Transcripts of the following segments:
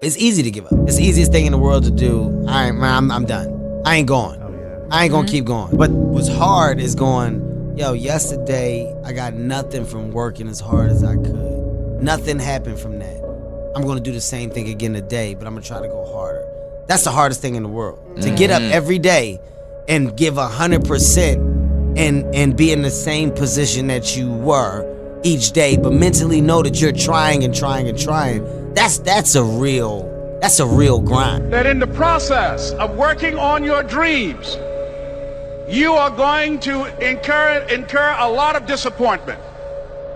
It's easy to give up. It's the easiest thing in the world to do. I'm done. I ain't going. I ain't gonna keep going. But what's hard is going, yo, yesterday I got nothing from working as hard as I could. Nothing happened from that. I'm gonna do the same thing again today, but I'm gonna try to go harder. That's the hardest thing in the world. To get up every day and give 100% and be in the same position that you were each day, but mentally know that you're trying and trying and trying. That's a real grind. That in the process of working on your dreams, you are going to incur a lot of disappointment,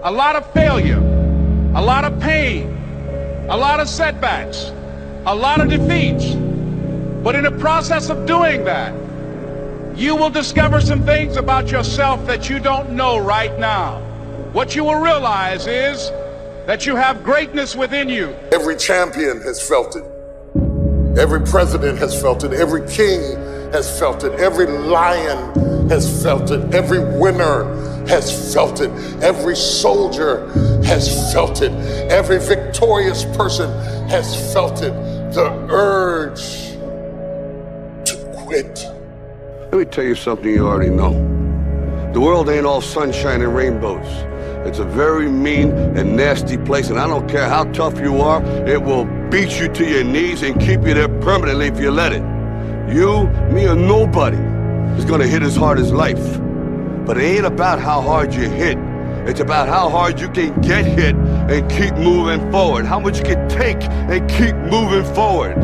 a lot of failure, a lot of pain, a lot of setbacks, a lot of defeats. But in the process of doing that, you will discover some things about yourself that you don't know right now. What you will realize is that you have greatness within you. Every champion has felt it. Every president has felt it. Every king has felt it. Every lion has felt it. Every winner has felt it. Every soldier has felt it. Every victorious person has felt it. The urge to quit. Let me tell you something you already know. The world ain't all sunshine and rainbows. It's a very mean and nasty place, and I don't care how tough you are, it will beat you to your knees and keep you there permanently if you let it. You, me, or nobody is gonna hit as hard as life. But it ain't about how hard you hit. It's about how hard you can get hit and keep moving forward. How much you can take and keep moving forward.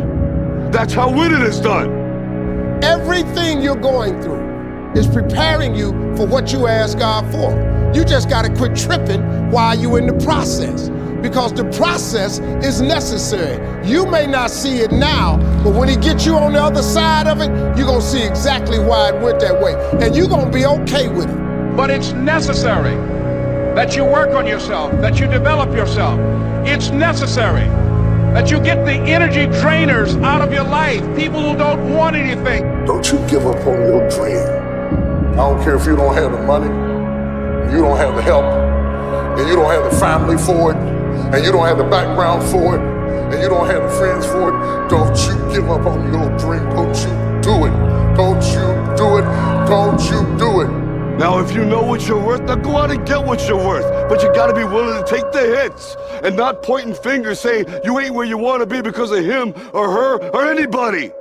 That's how winning is done. Everything you're going through is preparing you for what you ask God for. You just gotta quit tripping while you're in the process, because the process is necessary. You may not see it now, but when he gets you on the other side of it, you're gonna see exactly why it went that way, and you're gonna be okay with it. But it's necessary that you work on yourself, that you develop yourself. It's necessary that you get the energy drainers out of your life, people who don't want anything. Don't you give up on your dream. I don't care if you don't have the money, you don't have the help, and you don't have the family for it, and you don't have the background for it, and you don't have the friends for it. Don't you give up on your dream. Don't you do it. Don't you do it. Don't you do it. Now, if you know what you're worth, now go out and get what you're worth. But you gotta be willing to take the hits and not pointing fingers saying you ain't where you wanna be because of him or her or anybody.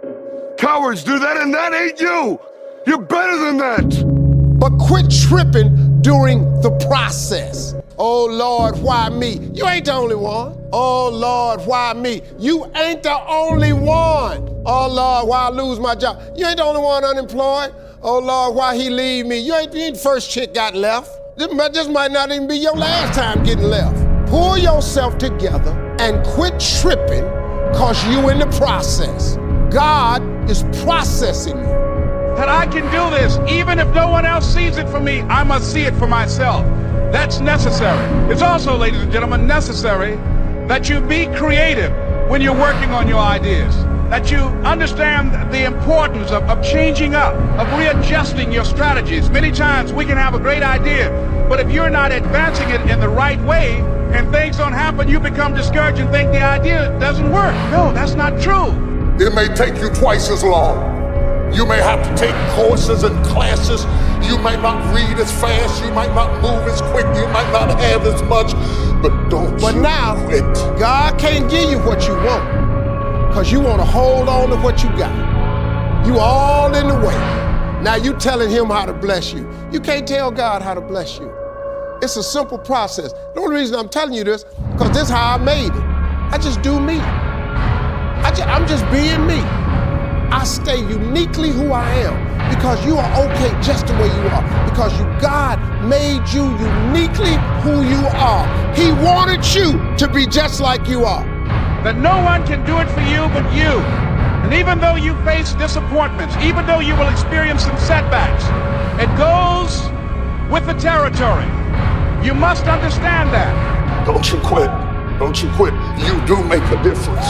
Cowards do that, and that ain't you. You're better than that. But quit tripping during the process. Oh Lord, why me? You ain't the only one. Oh Lord, why me? You ain't the only one. Oh Lord, why I lose my job? You ain't the only one unemployed. Oh Lord, why he leave me? You ain't the first chick got left. This might not even be your last time getting left. Pull yourself together and quit tripping, cause you in the process. God is processing you. That I can do this, even if no one else sees it for me, I must see it for myself. That's necessary. It's also, ladies and gentlemen, necessary that you be creative when you're working on your ideas, that you understand the importance of changing up, of readjusting your strategies. Many times we can have a great idea, but if you're not advancing it in the right way and things don't happen, you become discouraged and think the idea doesn't work. No, that's not true. It may take you twice as long. You may have to take courses and classes. You might not read as fast. You might not move as quick. You might not have as much. But don't But you now, quit. God can't give you what you want, because you want to hold on to what you got. You all in the way. Now you telling him how to bless you. You can't tell God how to bless you. It's a simple process. The only reason I'm telling you this, because this is how I made it. I just do me. I'm just being me. I stay uniquely who I am, because you are okay just the way you are, because God made you uniquely who you are. He wanted you to be just like you are. That no one can do it for you but you. And even though you face disappointments, even though you will experience some setbacks, it goes with the territory. You must understand that. Don't you quit. Don't you quit. You do make a difference.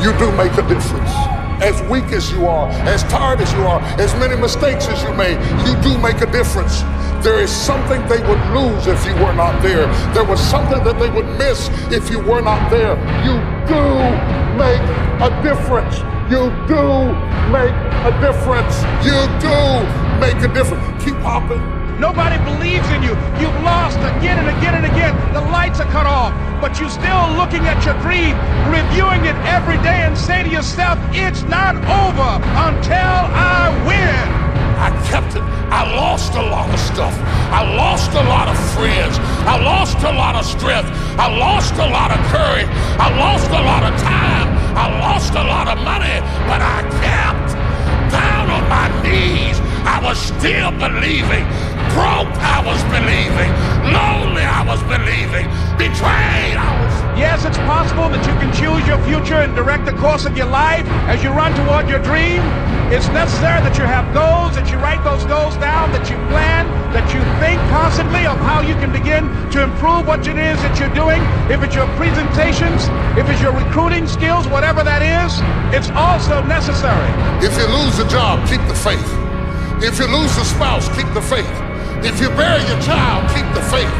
You do make a difference. As weak as you are, as tired as you are, as many mistakes as you made, you do make a difference. There is something they would lose if you were not there. There was something that they would miss if you were not there. You do make a difference. You do make a difference. You do make a difference. Keep hopping. Nobody believes in you. You've lost again and again and again. The lights are cut off, but you're still looking at your dream, reviewing it every day and say to yourself, it's not over until I win. I kept it. I lost a lot of stuff. I lost a lot of friends. I lost a lot of strength. I lost a lot of courage. I lost a lot of time. I lost a lot of money, but I kept down on my knees. I was still believing. Broke, I was believing. Lonely, I was believing. Betrayed, I was. Yes, it's possible that you can choose your future and direct the course of your life as you run toward your dream. It's necessary that you have goals, that you write those goals down, that you plan, that you think constantly of how you can begin to improve what it is that you're doing. If it's your presentations, if it's your recruiting skills, whatever that is, it's also necessary. If you lose a job, keep the faith. If you lose a spouse, keep the faith. If you bury your child, keep the faith.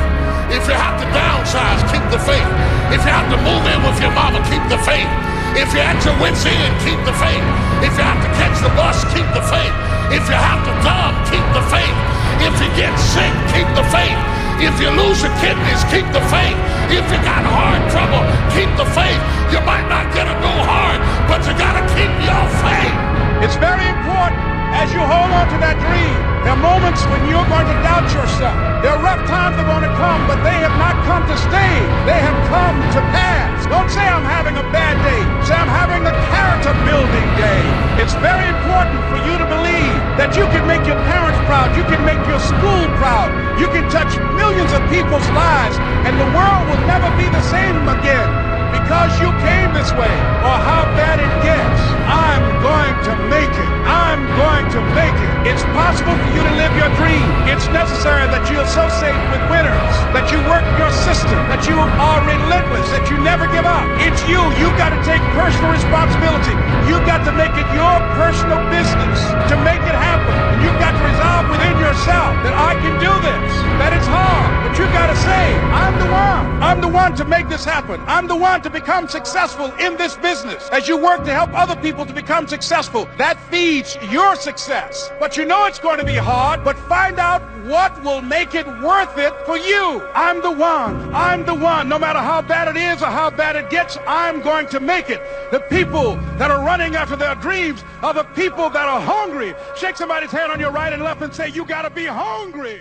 If you have to downsize, keep the faith. If you have to move in with your mama, keep the faith. If you're at your wit's end, keep the faith. If you have to catch the bus, keep the faith. If you have to dumb, keep the faith. If you get sick, keep the faith. If you lose your kidneys, keep the faith. If you got heart trouble, keep the faith. You might not get a new heart, but you gotta keep your faith. It's very important as you hold on to that dream. There are moments when you're going to doubt yourself. There are rough times that are going to come, but they have not come to stay. They have come to pass. Don't say I'm having a bad day. Say I'm having a character building day. It's very important for you to believe that you can make your parents proud. You can make your school proud. You can touch millions of people's lives, and the world will never be the same again because you came this way, or how bad it gets. I'm going to make it. I'm going to make it. It's possible for you to live your dream. It's necessary that you associate with winners, that you work your system, that you are relentless, that you never give up. It's you. You've got to take personal responsibility. You've got to make it your personal business to make it happen. And you've got to resolve within yourself that I can do this, that it's hard, but you've got to say, I'm the one. I'm the one to make this happen. I'm the one to become successful in this business. As you work to help other people to become successful, that feeds your success. But you know it's going to be hard, but find out what will make it worth it for you. I'm the one. I'm the one. No matter how bad it is or how bad it gets, I'm going to make it. The people that are running after their dreams are the people that are hungry. Shake somebody's hand on your right and left and say, you got to be hungry.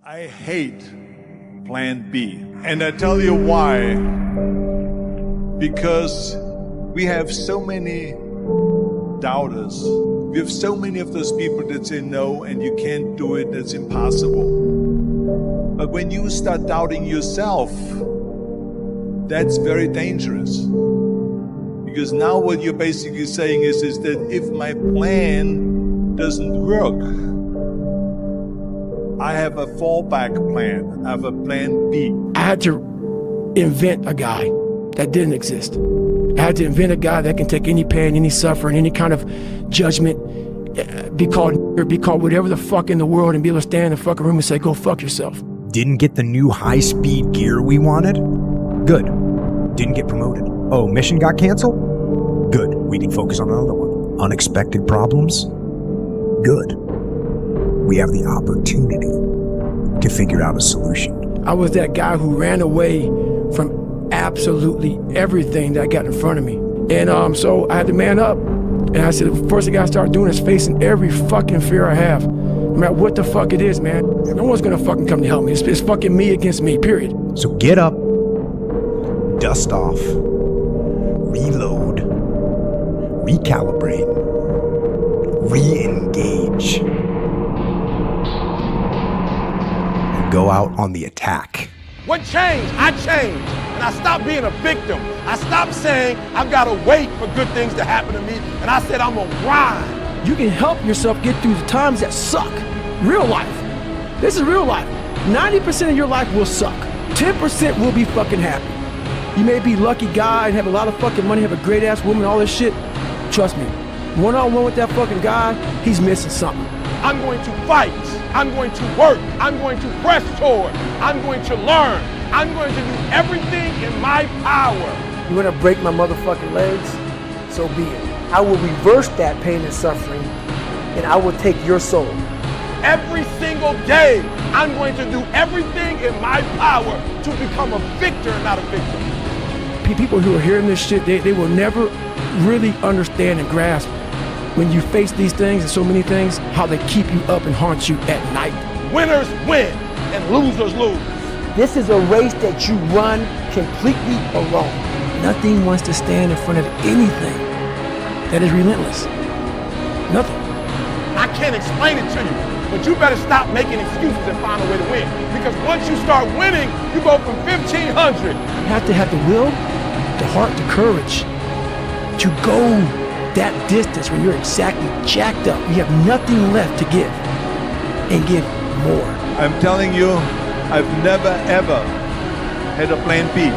I hate Plan B. And I tell you why. Because we have so many doubters. We have so many of those people that say no and you can't do it, that's impossible. But when you start doubting yourself, that's very dangerous. Because now what you're basically saying is that if my plan doesn't work, I have a fallback plan. I have a plan B. I had to invent a guy that didn't exist. I had to invent a guy that can take any pain, any suffering, any kind of judgment, be called whatever the fuck in the world, and be able to stand in the fucking room and say, go fuck yourself. Didn't get the new high-speed gear we wanted? Good. Didn't get promoted. Oh, mission got canceled? Good. We can focus on another one. Unexpected problems? Good. We have the opportunity to figure out a solution. I was that guy who ran away from absolutely everything that got in front of me. And so I had to man up. And I said, the first thing I gotta start doing is facing every fucking fear I have. No matter what the fuck it is, man. No one's gonna fucking come to help me. It's fucking me against me, period. So get up, dust off, reload, recalibrate, re-engage, and go out on the attack. What changed? I changed. And I stopped being a victim. I stopped saying, I've got to wait for good things to happen to me. And I said, I'm going to grind. You can help yourself get through the times that suck. Real life. This is real life. 90% of your life will suck. 10% will be fucking happy. You may be a lucky guy and have a lot of fucking money, have a great ass woman, all this shit. Trust me, one-on-one with that fucking guy, he's missing something. I'm going to fight. I'm going to work. I'm going to press toward. I'm going to learn. I'm going to do everything in my power You want to break my motherfucking legs? So be it. I will reverse that pain and suffering, and I will take your soul. Every single day, I'm going to do everything in my power to become a victor and not a victim. People who are hearing this shit, they will never really understand and grasp when you face these things and so many things, how they keep you up and haunt you at night. Winners win and losers lose. This is a race that you run completely alone. Nothing wants to stand in front of anything that is relentless. Nothing. I can't explain it to you, but you better stop making excuses and find a way to win. Because once you start winning, you go from 1,500. You have to have the will, the heart, the courage to go that distance when you're exactly jacked up. You have nothing left to give and give more. I'm telling you, I've never ever had a plan B.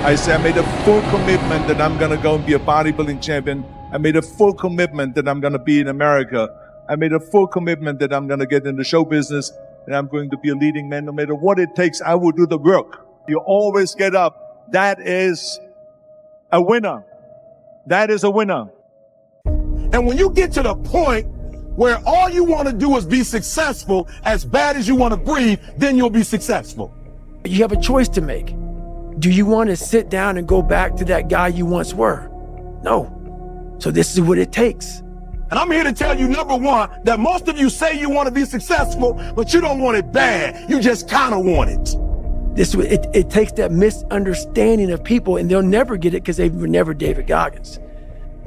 I said I made a full commitment that I'm gonna go and be a bodybuilding champion. I made a full commitment that I'm gonna be in America. I made a full commitment that I'm gonna get into show business and I'm going to be a leading man. No matter what it takes, I will do the work. You always get up. That is a winner. That is a winner. And when you get to the point where all you want to do is be successful, as bad as you want to breathe, then you'll be successful. You have a choice to make. Do you want to sit down and go back to that guy you once were? No. So this is what it takes. And I'm here to tell you, number one, that most of you say you want to be successful, but you don't want it bad. You just kind of want it. It takes that misunderstanding of people, and they'll never get it because they were never David Goggins.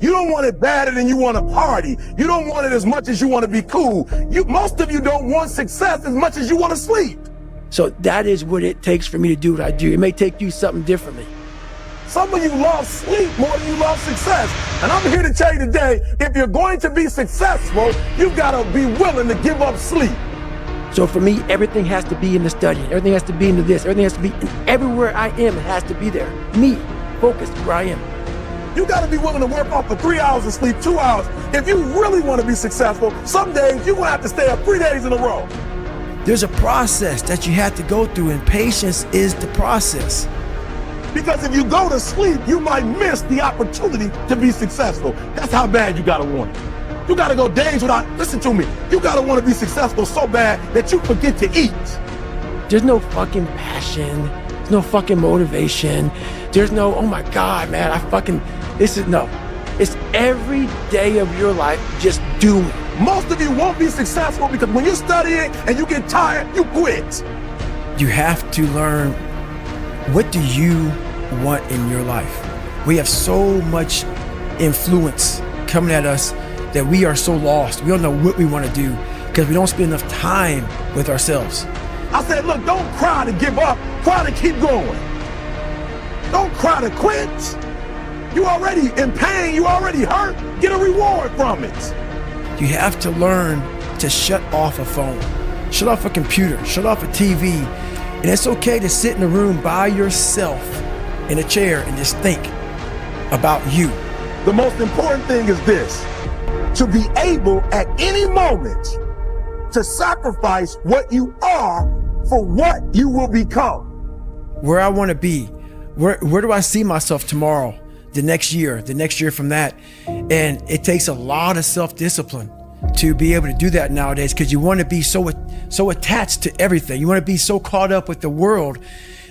You don't want it badder than you want to party. You don't want it as much as you want to be cool. Most of you don't want success as much as you want to sleep. So that is what it takes for me to do what I do. It may take you something differently. Some of you love sleep more than you love success. And I'm here to tell you today, if you're going to be successful, you've got to be willing to give up sleep. So for me, everything has to be in the study. Everything has to be into this. Everything has to be everywhere I am. It has to be there. Me, focused where I am. You got to be willing to work off for 3 hours of sleep, 2 hours. If you really want to be successful, some days you're going to have to stay up 3 days in a row. There's a process that you have to go through, and patience is the process. Because if you go to sleep, you might miss the opportunity to be successful. That's how bad you got to want it. You got to go days without, listen to me, you got to want to be successful so bad that you forget to eat. There's no fucking passion. There's no fucking motivation. There's no, oh my God, man, it's every day of your life just doing. Most of you won't be successful because when you're studying and you get tired, you quit. You have to learn, what do you want in your life? We have so much influence coming at us that we are so lost. We don't know what we want to do because we don't spend enough time with ourselves. I said, look, don't cry to give up, cry to keep going. Don't cry to quit. You already in pain, you already hurt, get a reward from it. You have to learn to shut off a phone, shut off a computer, shut off a TV. And it's okay to sit in a room by yourself in a chair and just think about you. The most important thing is this, to be able at any moment to sacrifice what you are for what you will become. Where I want to be, where do I see myself tomorrow, the next year from that? And it takes a lot of self-discipline to be able to do that nowadays, because you want to be so attached to everything. You want to be so caught up with the world.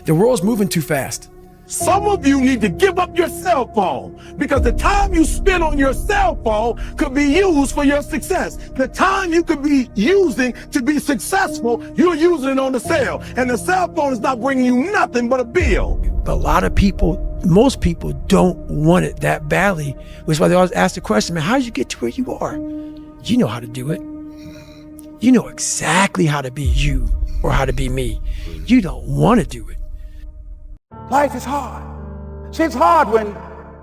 The world's moving too fast. Some of you need to give up your cell phone, because the time you spend on your cell phone could be used for your success. The time you could be using to be successful, you're using it on the cell. And the cell phone is not bringing you nothing but a bill. But a lot of people, most people don't want it that badly, which is why they always ask the question, man, how did you get to where you are? You know how to do it. You know exactly how to be you or how to be me. You don't want to do it. Life is hard. See, it's hard when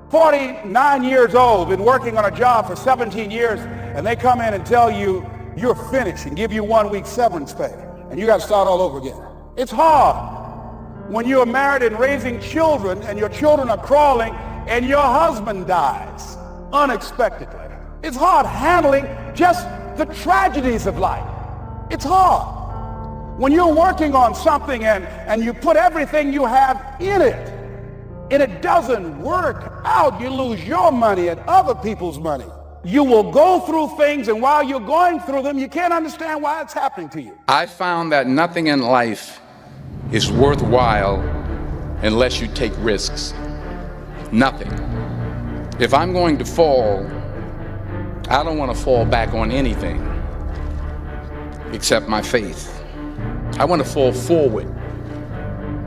49 years old, been working on a job for 17 years, and they come in and tell you you're finished and give you 1 week severance pay, and you got to start all over again. It's hard when you're married and raising children, and your children are crawling, and your husband dies unexpectedly. It's hard handling just the tragedies of life. It's hard when you're working on something and you put everything you have in it, and it doesn't work out, you lose your money and other people's money. You will go through things, and while you're going through them, you can't understand why it's happening to you. I found that nothing in life is worthwhile unless you take risks. Nothing. If I'm going to fall, I don't want to fall back on anything except my faith. I want to fall forward.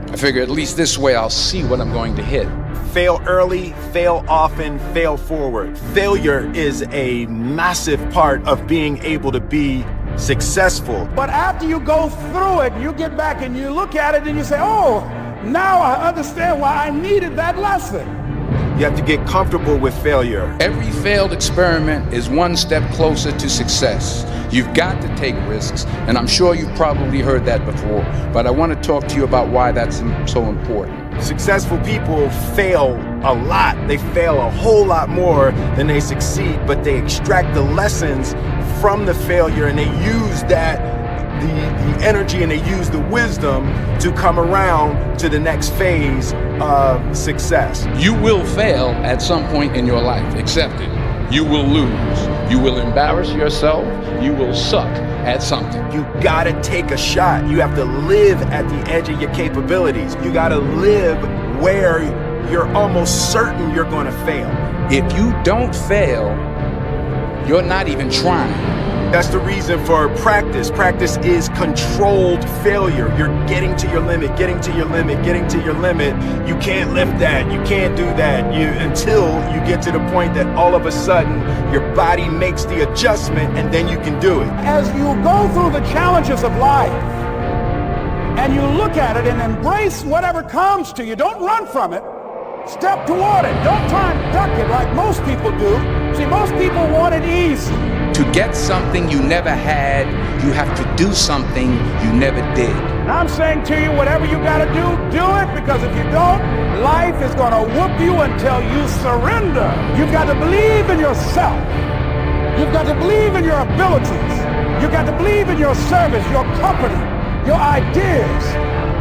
I figure at least this way I'll see what I'm going to hit. Fail early, fail often, fail forward. Failure is a massive part of being able to be successful. But after you go through it, you get back and you look at it and you say, oh, now I understand why I needed that lesson. You have to get comfortable with failure. Every failed experiment is one step closer to success. You've got to take risks, and I'm sure you've probably heard that before, but I want to talk to you about why that's so important. Successful people fail a lot. They fail a whole lot more than they succeed, but they extract the lessons from the failure and they use that the energy and they use the wisdom to come around to the next phase of success. You will fail at some point in your life. Accept it. You will lose. You will embarrass yourself. You will suck at something. You gotta take a shot. You have to live at the edge of your capabilities. You gotta live where you're almost certain you're gonna fail. If you don't fail, you're not even trying. That's the reason for practice. Practice is controlled failure. You're getting to your limit, getting to your limit, getting to your limit. You can't lift that. You can't do that. Until you get to the point that all of a sudden your body makes the adjustment and then you can do it. As you go through the challenges of life and you look at it and embrace whatever comes to you, don't run from it. Step toward it. Don't try and duck it like most people do. See, most people want it easy. To get something you never had, you have to do something you never did. And I'm saying to you, whatever you got to do it, because if you don't, life is going to whoop you until you surrender. You've got to believe in yourself. You've got to believe in your abilities. You've got to believe in your service, your company, your ideas.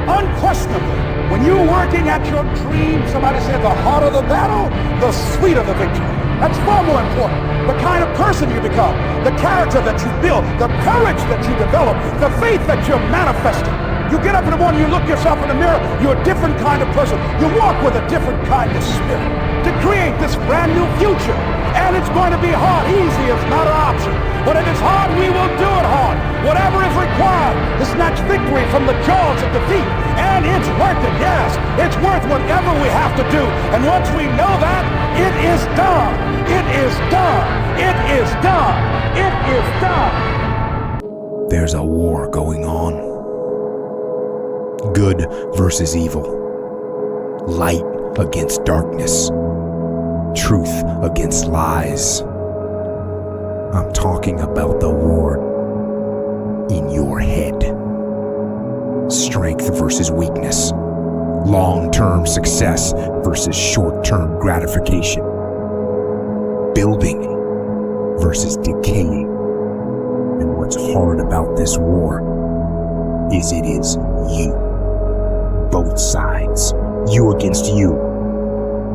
Unquestionably, when you're working at your dream, somebody said the harder the battle, the sweeter the victory. That's far more important. The kind of person you become, the character that you build, the courage that you develop, the faith that you're manifesting. You get up in the morning, you look yourself in the mirror, you're a different kind of person. You walk with a different kind of spirit to create this brand new future. And it's going to be hard. Easy is not an option. But if it's hard, we will do it hard. Whatever is required to snatch victory from the jaws of defeat. And it's worth it, yes. It's worth whatever we have to do. And once we know that, it is done. It is done. It is done. It is done. There's a war going on. Good versus evil. Light against darkness. Truth against lies. I'm talking about the war in your head. Strength versus weakness. Long-term success versus short-term gratification. Building versus decaying. And what's hard about this war is it is you. Both sides. You against you.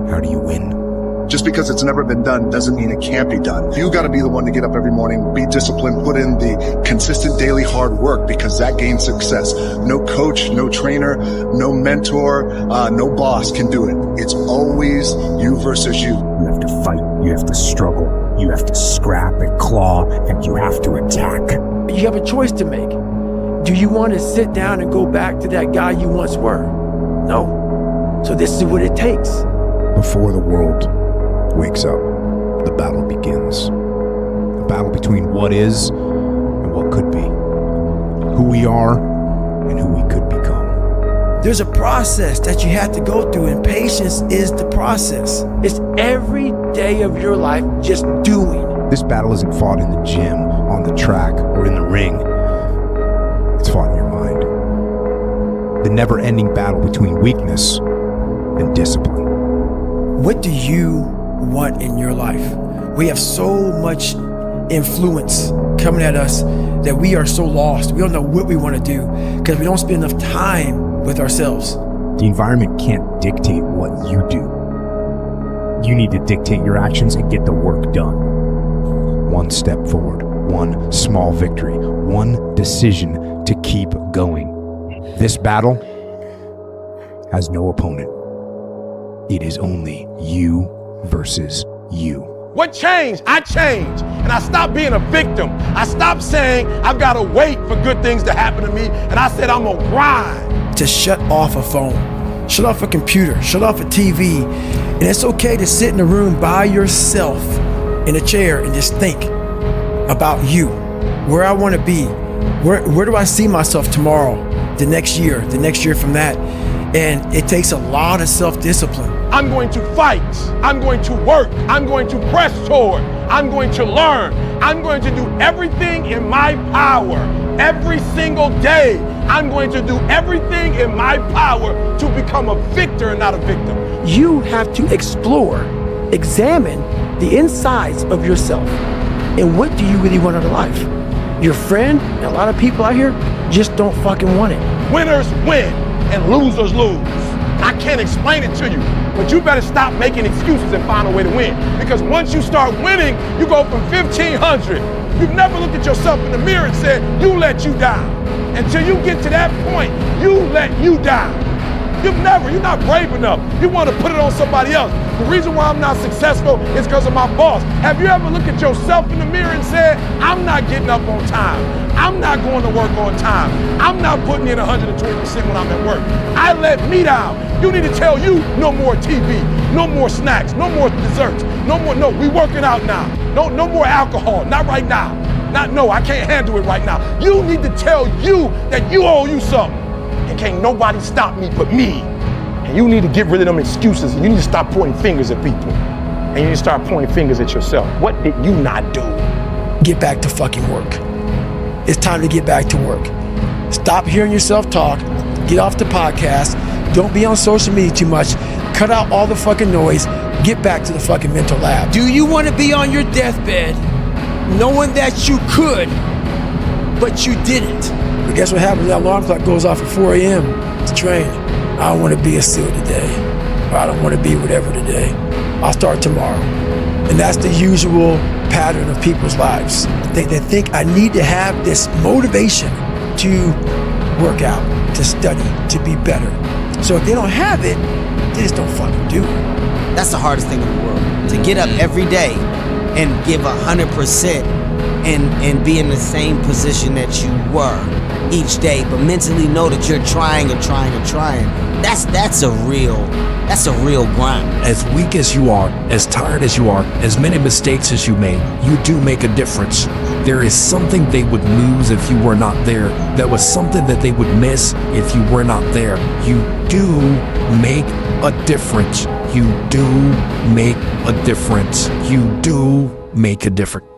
How do you win? Just because it's never been done doesn't mean it can't be done. You got to be the one to get up every morning, be disciplined, put in the consistent daily hard work, because that gains success. No coach, no trainer, no mentor, no boss can do it. It's always you versus you. You have to fight, you have to struggle, you have to scrap and claw, and you have to attack. You have a choice to make. Do you want to sit down and go back to that guy you once were? No. So this is what it takes. Before the world wakes up, the battle begins. A battle between what is and what could be. Who we are and who we could become. There's a process that you have to go through, and patience is the process. It's every day of your life just doing. This battle isn't fought in the gym, on the track, or in the ring. It's fought in your mind. The never-ending battle between weakness and discipline. What do you want in your life? We have so much influence coming at us that we are so lost. We don't know what we want to do because we don't spend enough time with ourselves. The environment can't dictate what you do. You need to dictate your actions and get the work done. One step forward, one small victory, one decision to keep going. This battle has no opponent. It is only you versus you. What changed? I changed. And I stopped being a victim. I stopped saying I've got to wait for good things to happen to me. And I said I'm going to grind. To shut off a phone, shut off a computer, shut off a TV. And it's okay to sit in a room by yourself in a chair and just think about you, where I want to be, where do I see myself tomorrow, the next year from that. And it takes a lot of self-discipline. I'm going to fight. I'm going to work. I'm going to press toward. I'm going to learn. I'm going to do everything in my power. Every single day, I'm going to do everything in my power to become a victor and not a victim. You have to explore, examine the insides of yourself. And what do you really want out of life? Your friend, and a lot of people out here, just don't fucking want it. Winners win and losers lose. I can't explain it to you, but you better stop making excuses and find a way to win. Because once you start winning, you go from 1,500. You've never looked at yourself in the mirror and said, you let you down. Until you get to that point, you let you down. You're not brave enough. You want to put it on somebody else. The reason why I'm not successful is because of my boss. Have you ever looked at yourself in the mirror and said, I'm not getting up on time. I'm not going to work on time. I'm not putting in 120% when I'm at work. I let me down. You need to tell you no more TV, no more snacks, no more desserts, no, we working out now. No more alcohol, not right now. I can't handle it right now. You need to tell you that you owe you something. And can't nobody stop me but me. And you need to get rid of them excuses. And you need to stop pointing fingers at people. And you need to start pointing fingers at yourself. What did you not do? Get back to fucking work. It's time to get back to work. Stop hearing yourself talk. Get off the podcast. Don't be on social media too much. Cut out all the fucking noise. Get back to the fucking mental lab. Do you want to be on your deathbed knowing that you could, but you didn't? But guess what happens? That alarm clock goes off at 4 a.m. to train. I don't want to be a SEAL today. Or I don't want to be whatever today. I'll start tomorrow. And that's the usual pattern of people's lives. They think I need to have this motivation to work out, to study, to be better. So if they don't have it, they just don't fucking do it. That's the hardest thing in the world. To get up every day and give 100% and be in the same position that you were each day, but mentally know that you're trying and trying and trying. That's a real grind. As weak as you are, as tired as you are, as many mistakes as you made, you do make a difference. There is something they would lose if you were not there. There was something that they would miss if you were not there. You do make a difference. You do make a difference. You do make a difference.